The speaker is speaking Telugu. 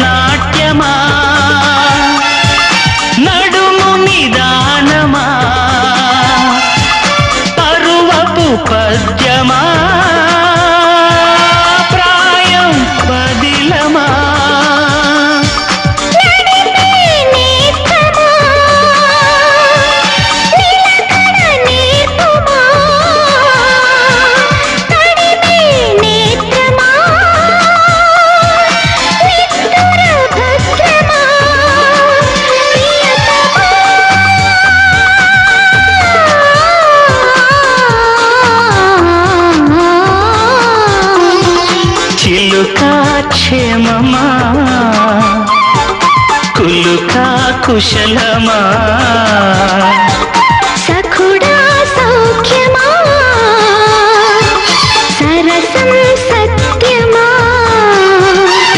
నాట్యమా నడుము నిదానమా పరువపు పద్యమా ప్రాయం పదిలమా చిలుకా క్షేమమా కులుకా కుశలమా సఖుడా సౌఖ్యమా